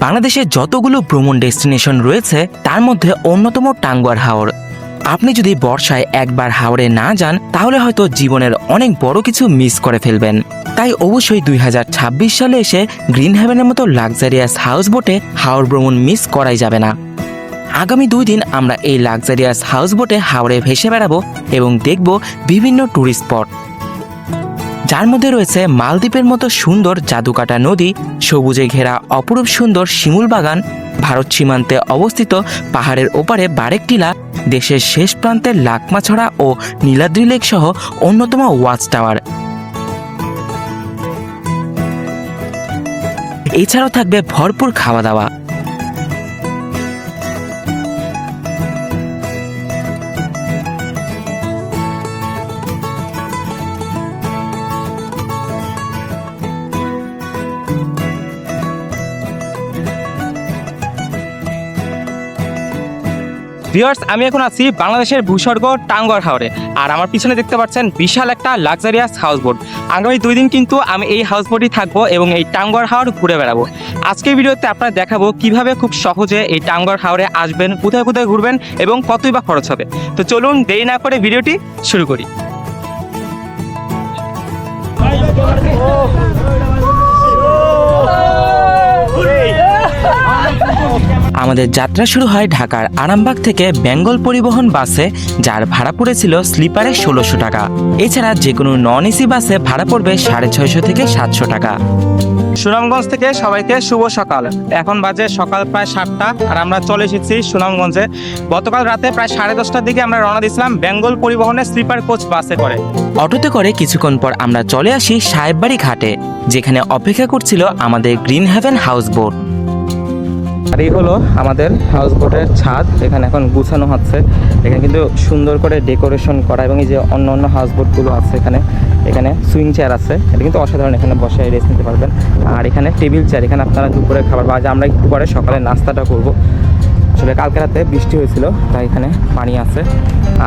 বাংলাদেশে যতগুলো ভ্রমণ ডেস্টিনেশন রয়েছে তার মধ্যে অন্যতম টাঙ্গুয়ার হাওর। আপনি যদি বর্ষায় একবার হাওরে না যান তাহলে হয়তো জীবনের অনেক বড় কিছু মিস করে ফেলবেন। তাই অবশ্যই 2026 সালে এসে গ্রিন হেভেনের মতো লাক্সারিয়াস হাউস বোটে হাওর ভ্রমণ মিস করাই যাবে না। আগামী 2 দিন আমরা এই লাক্সারিয়াস হাউস বোটে হাওরে ভেসে বেড়াবো এবং দেখব বিভিন্ন ট্যুরিস্ট স্পট, যার মধ্যে রয়েছে মালদ্বীপের মতো সুন্দর জাদুকাটা নদী, সবুজে ঘেরা অপরূপ সুন্দর শিমুল বাগান, ভারত সীমান্তে অবস্থিত পাহাড়ের ওপারে বারেক টিলা, দেশের শেষ প্রান্তের লাকমাছড়া ও নীলাদ্রি লেক সহ অন্যতম ওয়াচ টাওয়ার। এছাড়াও থাকবে ভরপুর খাওয়া দাওয়া। ভিউয়ার্স, আমি এখন আছি বাংলাদেশের ভূস্বর্গ টাঙ্গুয়ার হাওরে, আর আমার পিছনে দেখতে পাচ্ছেন বিশাল একটা লাক্সারিয়াস হাউস বোট। আগামী 2 দিন কিন্তু আমি এই হাউস বোটই থাকবো এবং এই টাঙ্গুয়ার হাওর ঘুরে বেড়াবো। আজকের ভিডিওতে আপনারা দেখাবো কিভাবে খুব সহজে এই টাঙ্গুয়ার হাওরে আসবেন, কোথায় কোথায় ঘুরবেন এবং কতই বা খরচ হবে। তো চলুন দেরি না করে ভিডিওটি শুরু করি। আমাদের যাত্রা শুরু হয় ঢাকার আরামবাগ থেকে বেঙ্গল পরিবহন বাসে, যার ভাড়া পড়েছিল স্লিপারে 1600 টাকা। এছাড়া যে কোনো নন এসি বাসে ভাড়া পড়বে 650 থেকে 700 টাকা। সুনামগঞ্জ থেকে সবাইকে শুভ সকাল। এখন বাজে সকাল প্রায় 7টা আর আমরা চলে এসেছি সুনামগঞ্জে। গতকাল রাতে প্রায় 10:30টার দিকে আমরা রওনা দিয়েছিলাম বেঙ্গল পরিবহনের স্লিপার কোচ বাসে করে। অটোতে করে কিছুক্ষণ পর আমরা চলে আসি সাহেববাড়ি ঘাটে, যেখানে অপেক্ষা করছিল আমাদের গ্রিন হেভেন হাউস বোট। আর এই হলো আমাদের হাউস বোটের ছাদ, এখানে এখন গুছানো হচ্ছে। এখানে কিন্তু সুন্দর করে ডেকোরেশন করা এবং এই যে অন্য অন্য হাউস বোটগুলো আছে এখানে সুইং চেয়ার আছে, এটা কিন্তু অসাধারণ। এখানে বসে রেস্ট নিতে পারবেন। আর এখানে টেবিল চেয়ার, এখানে আপনারা দুপুরে খাবার বা আমরা একটু পরে সকালে নাস্তাটা করব। আসলে কালকে রাতে বৃষ্টি হয়েছিল তাই এখানে পানি আছে।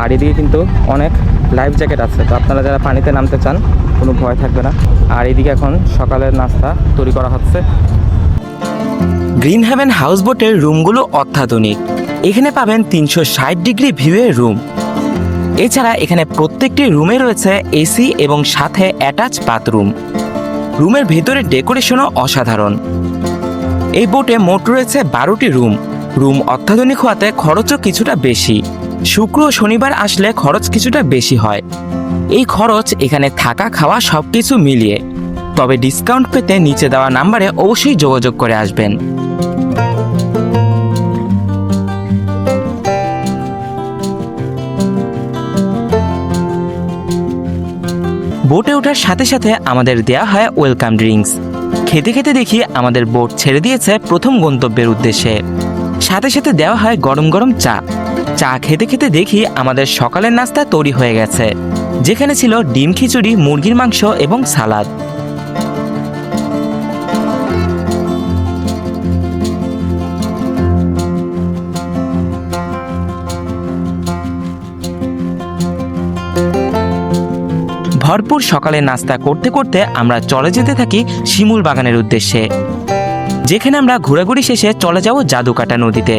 আর এদিকে কিন্তু অনেক লাইফ জ্যাকেট আছে, তো আপনারা যারা পানিতে নামতে চান কোনো ভয় থাকবে না। আর এদিকে এখন সকালের নাস্তা তৈরি করা হচ্ছে। গ্রিন হেভেন হাউস বোটের রুমগুলো অত্যাধুনিক। এখানে পাবেন 360 ডিগ্রি ভিউয়ের রুম। এছাড়া এখানে প্রত্যেকটি রুমে রয়েছে এসি এবং সাথে অ্যাটাচ বাথরুম। রুমের ভেতরে ডেকোরেশনও অসাধারণ। এই বোটে মোট রয়েছে 12টি রুম। রুম অত্যাধুনিক হওয়াতে খরচও কিছুটা বেশি। শুক্র ও শনিবার আসলে খরচ কিছুটা বেশি হয়। এই খরচ এখানে থাকা খাওয়া সবকিছু মিলিয়ে। তবে ডিসকাউন্ট পেতে নিচে দেওয়া নাম্বারে অবশ্যই যোগাযোগ করে আসবেন। বোটে ওঠার সাথে সাথে আমাদের দেয়া হয় ওয়েলকাম ড্রিঙ্কস। খেতে খেতে দেখি আমাদের বোট ছেড়ে দিয়েছে প্রথম গন্তব্যের উদ্দেশ্যে। সাথে সাথে দেওয়া হয় গরম গরম চা। চা খেতে খেতে দেখি আমাদের সকালের নাস্তা তৈরি হয়ে গেছে, যেখানে ছিল ডিম খিচুড়ি, মুরগির মাংস এবং সালাদ। ভরপুর সকালে নাস্তা করতে করতে আমরা চলে যেতে থাকি শিমুল বাগানের উদ্দেশ্যে, যেখানে আমরা ঘোরাঘুরি শেষে চলে যাব জাদুকাটা নদীতে।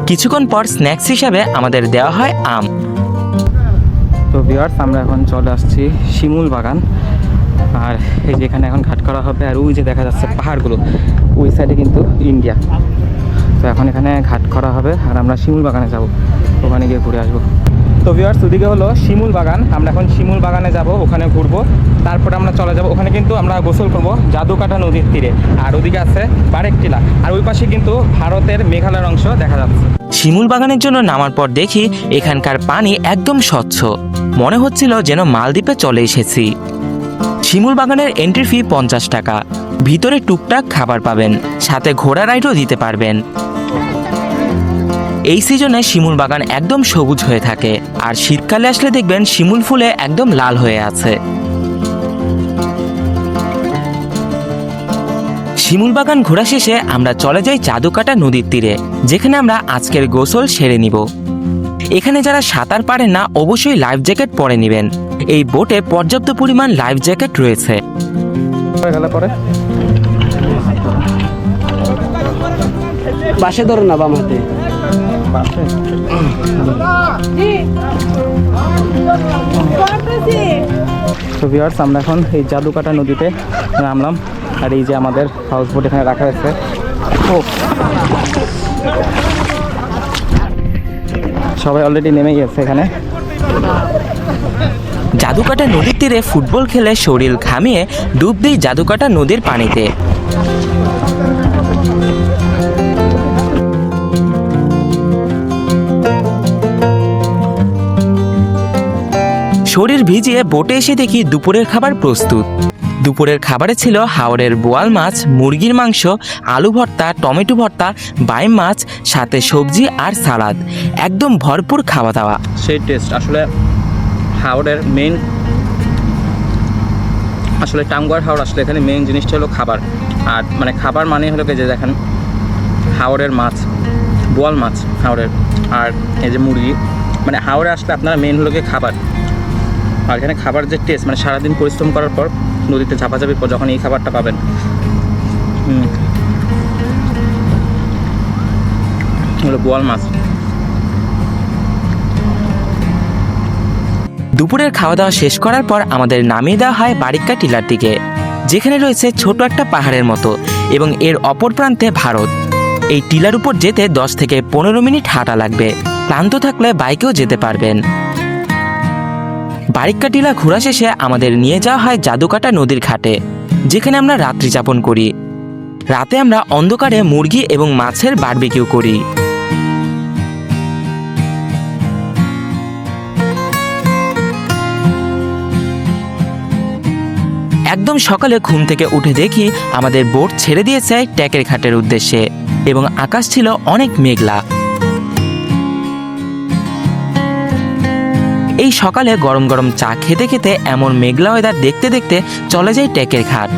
কিছুক্ষণ পর স্ন্যাক্স হিসাবে আমাদের দেওয়া হয় আম। তো ভিউয়ার্স, আমরা এখন চলে আসছি শিমুল বাগান। আর এই যে এখানে এখন ঘাট করা হবে, আর ওই যে দেখা যাচ্ছে পাহাড়গুলো, ওই সাইডে কিন্তু ইন্ডিয়া। তো এখন এখানে ঘাট করা হবে আর আমরা শিমুল বাগানে যাব, ওখানে গিয়ে ঘুরে আসবো। তো ভিউয়ার্স, ওদিকে হলো শিমুল বাগান। আমরা এখন শিমুল বাগানে যাব, ওখানে ঘুরবো, তারপরে আমরা চলে যাব। ওখানে কিন্তু আমরা গোসল করব জাদুকাটা নদীর তীরে। আর ওদিকে আছে বারেক টিলা, আর ওই পাশে কিন্তু ভারতের মেঘালয়ের অংশ দেখা যাচ্ছে। শিমুল বাগানের জন্য নামার পর দেখি এখানকার পানি একদম স্বচ্ছ, মনে হচ্ছিল যেন মালদ্বীপে চলে এসেছি। শিমুল বাগানের এন্ট্রি ফি 50 টাকা। ভিতরে টুকটাক খাবার পাবেন, সাথে ঘোড়া রাইডও দিতে পারবেন। এই সিজনে শিমুল বাগান একদম সবুজ হয়ে থাকে, আর শীতকালে আসলে দেখবেন শিমুল ফুলে একদম লাল হয়ে আছে। শিমুল বাগান ঘোরা শেষে আমরা চলে যাই জাদুকাটা নদীর তীরে, যেখানে আমরা আজকের গোসল সেরে নিব। এখানে যারা সাঁতার পারেন না অবশ্যই লাইফ জ্যাকেট পরে নেবেন। এই বোটে পর্যাপ্ত পরিমাণ লাইফ জ্যাকেট রয়েছে। হয়ে গেলে পরে বাসে ধরো না বাম হাতে। বাসে তো ভিউয়ার্স, আমরা এখন এই জাদুকাটা নদীতে নামলাম। আর এই যে আমাদের হাউস বোট এখানে রাখা হয়েছে। ও সবাই অলরেডি নেমে গেছে এখানে। জাদুকাটা নদীর তীরে ফুটবল খেলে শরীর ঘামিয়ে ডুব দিই জাদুকাটা নদীর পানিতে। শরীর ভিজিয়ে বোটে এসে দেখি দুপুরের খাবার প্রস্তুত। দুপুরের খাবারে ছিল হাওরের বোয়াল মাছ, মুরগির মাংস, আলু ভর্তা, টমেটো ভর্তা, বাইম মাছ, সাথে সবজি আর সালাদ। একদম ভরপুর খাওয়া দাওয়া। সেই টেস্ট আসলে হাওড়ের মেইন, আসলে টাঙ্গুয়ার হাওড় আসলে এখানে মেইন জিনিসটা হলো খাবার। আর মানে খাবার মানে হলো যে দেখেন হাওড়ের মাছ, বোয়াল মাছ হাওড়ের, আর এই যে মুরগি, মানে হাওড়ে আসলে আপনারা মেইন হলো গিয়ে খাবার। আর এখানে খাবার যে টেস্ট, মানে সারাদিন পরিশ্রম করার পর নদীতে ঝাপাঝাপির পর যখন এই খাবারটা পাবেন, হলো বোয়াল মাছ। দুপুরের খাওয়া দাওয়া শেষ করার পর আমাদের নামিয়ে দেওয়া হয় বারিক্কা টিলার দিকে, যেখানে রয়েছে ছোট একটা পাহাড়ের মতো এবং এর অপর প্রান্তে ভারত। এই টিলার উপর যেতে 10 থেকে 15 মিনিট হাঁটা লাগবে। ক্লান্ত থাকলে বাইকেও যেতে পারবেন। বারিক্কা টিলা ঘোরা শেষে আমাদের নিয়ে যাওয়া হয় জাদুকাটা নদীর ঘাটে, যেখানে আমরা রাত্রি যাপন করি। রাতে আমরা অন্ধকারে মুরগি এবং মাছের বারবিকিউ করি। একদম সকালে ঘুম থেকে উঠে দেখি আমাদের বোট ছেড়ে দিয়েছে ট্যাকের ঘাটের উদ্দেশ্যে এবং আকাশ ছিল অনেক মেঘলা। এই সকালে গরম গরম চা খেতে খেতে এমন মেঘলা ওয়েদার দেখতে দেখতে চলে যাই ট্যাকের ঘাট।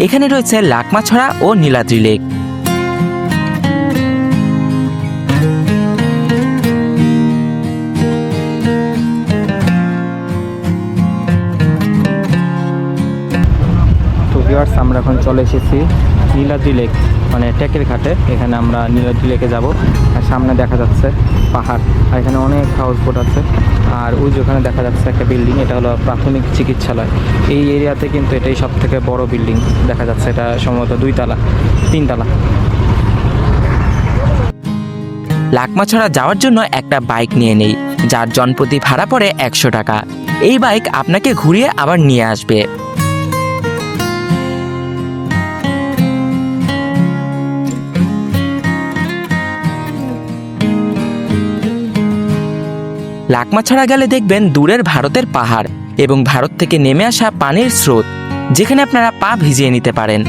এখানে রয়েছে লাকমাছড়া ও নীলাদ্রি লেক। ভিউয়ার্স, আমরা এখন চলে এসেছি নীলাদ্রি লেক, মানে ট্যাকের ঘাটে। এখানে আমরা নীলাদ্রি লেকে যাব। আর সামনে দেখা যাচ্ছে পাহাড়, আর এখানে অনেক হাউস বোট আছে। আর ওই যে ওখানে দেখা যাচ্ছে একটা বিল্ডিং, এটা হলো প্রাথমিক চিকিৎসালয়। এই এরিয়াতে কিন্তু এটাই সব থেকে বড় বিল্ডিং দেখা যাচ্ছে। এটা সম্ভবত 2 তলা 3 তলা। লাকমাছড়া যাওয়ার জন্য একটা বাইক নিয়ে নেই, যার জনপ্রতি ভাড়া পড়ে 100 টাকা। এই বাইক আপনাকে ঘুরিয়ে আবার নিয়ে আসবে। লাকমাছড়া গেলে দেখবেন দূরের ভারতের পাহাড় এবং ভারত থেকে নেমে আসা পানির স্রোত, যেখানে আপনারা পা ভিজিয়ে নিতে পারেন।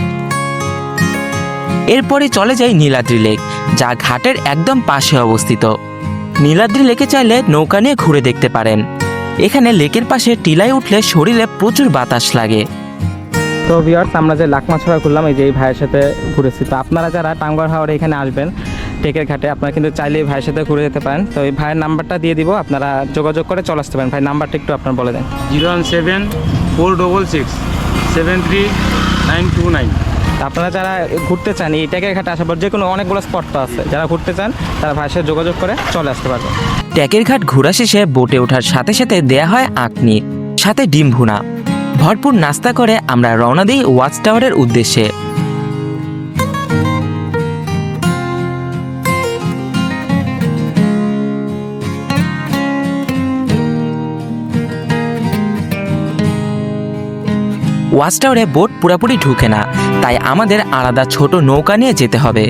এরপরে চলে যাই নীলাদ্রি লেক, যা ঘাটের একদম পাশে অবস্থিত। নীলাদ্রি লেকে চাইলে নৌকা নিয়ে ঘুরে দেখতে পারেন। এখানে লেকের পাশে টিলায় উঠলে শরীরে প্রচুর বাতাস লাগে। তো ভিউয়ার্স, আমরা যে লাকমাছড়া করলাম, এই যে এই ভাইয়ের সাথে ঘুরেছি। তো আপনারা যারা টাঙ্গুয়ার হাওড়ে এখানে আসবেন টেকের ঘাটে, আপনারা কিন্তু চাইলে এই ভাইয়ের সাথে ঘুরে যেতে পারেন। তো এই ভাইয়ের নাম্বারটা দিয়ে দিব, আপনারা যোগাযোগ করে চলে আসতে পারেন। ভাই নাম্বারটা একটু আপনার বলে দেন। 017-466-73929। আপনারা যারা ঘুরতে চান এই ট্যাকের ঘাটে আসার পর, যে কোনো অনেকগুলো স্পট তো আছে, যারা ঘুরতে চান তারা ভাইয়ের সাথে যোগাযোগ করে চলে আসতে পারবেন। ট্যাকের ঘাট ঘোরা শেষে বোটে ওঠার সাথে সাথে দেয়া হয় আঁকনি, সাথে ডিম ভুনা। ভরপুর নাস্তা করে আমরা রওনা দিই ওয়াচ টাওয়ারের উদ্দেশ্যে। ওয়াচ টাওয়ারে বোট পুরোপুরি ঢুকে না, তাই আমাদের আলাদা ছোট নৌকা নিয়ে যেতে হবে।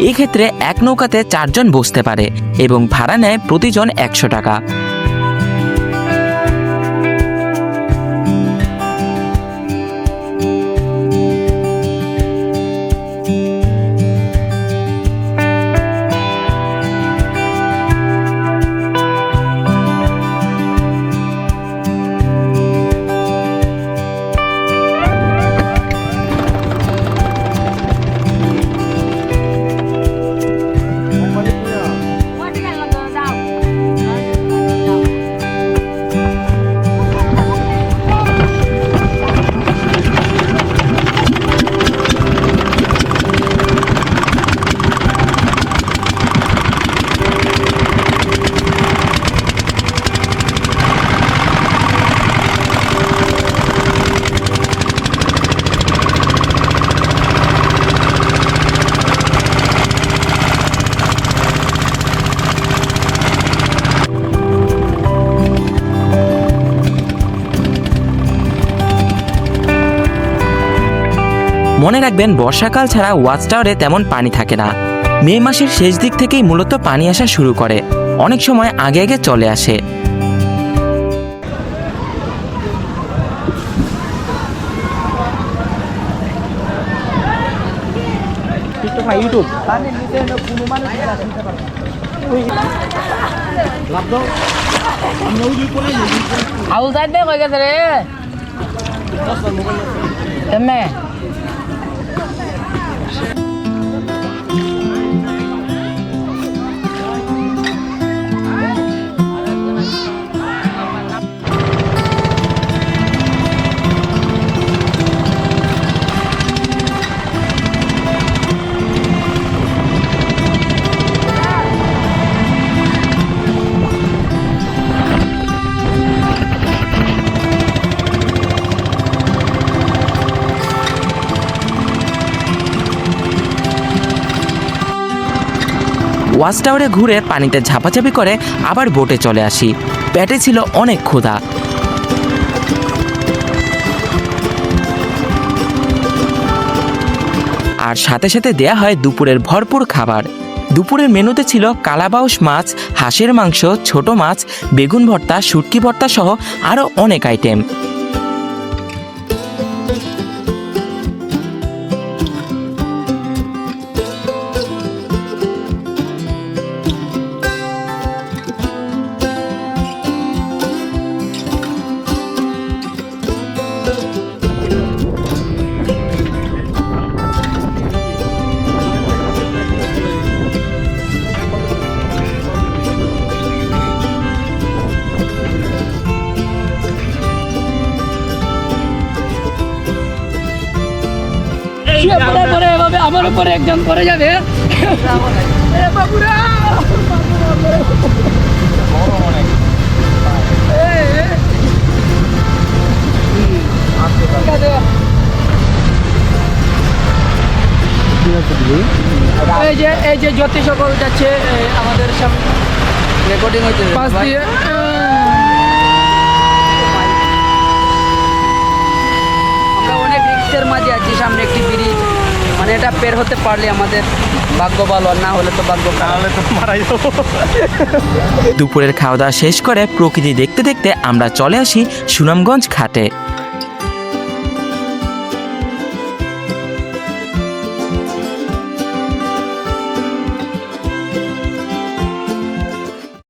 এক্ষেত্রে এক নৌকাতে 4 জন বসতে পারে এবং ভাড়া নেয় প্রতিজন 100 টাকা। মনে রাখবেন বর্ষাকাল ছাড়া ওয়াচ টাওয়ারে তেমন পানি থাকে না। মে মাসের শেষ দিক থেকেই মূলত পানি আসা শুরু করে, অনেক সময় আগে আগে চলে আসে। ইউটিউব আউল সাইড দে কই গেছে রে কেমনে ওয়াচ টাওয়ারে ঘুরে পানিতে ঝাপাঝাপি করে আবার বোটে চলে আসি। পেটে ছিল অনেক ক্ষুধা। আর সাথে সাথে দেয়া হয় দুপুরের ভরপুর খাবার। দুপুরের মেনুতে ছিল কালাবাউস মাছ, হাঁসের মাংস, ছোট মাছ, বেগুন ভর্তা, শুটকি ভর্তা সহ আরও অনেক আইটেম। পরে এভাবে আমার উপরে একজন পড়ে যাবে এই যে জ্যোতি সকল যাচ্ছে আমাদের সামনে রেকর্ডিং হচ্ছে পাশ দিয়ে আমরা অনেক রিক্সের মাঝে আছি। সামনে একটি ব্রিজ, মানে এটা পের হতে পারলে আমাদের ভাগ্য ভালো, আর না হলে তো ভাগ্য খারাপ। দুপুরের খাওয়া দাওয়া শেষ করে প্রকৃতি দেখতে দেখতে আমরা চলে আসি সুনামগঞ্জ ঘাটে।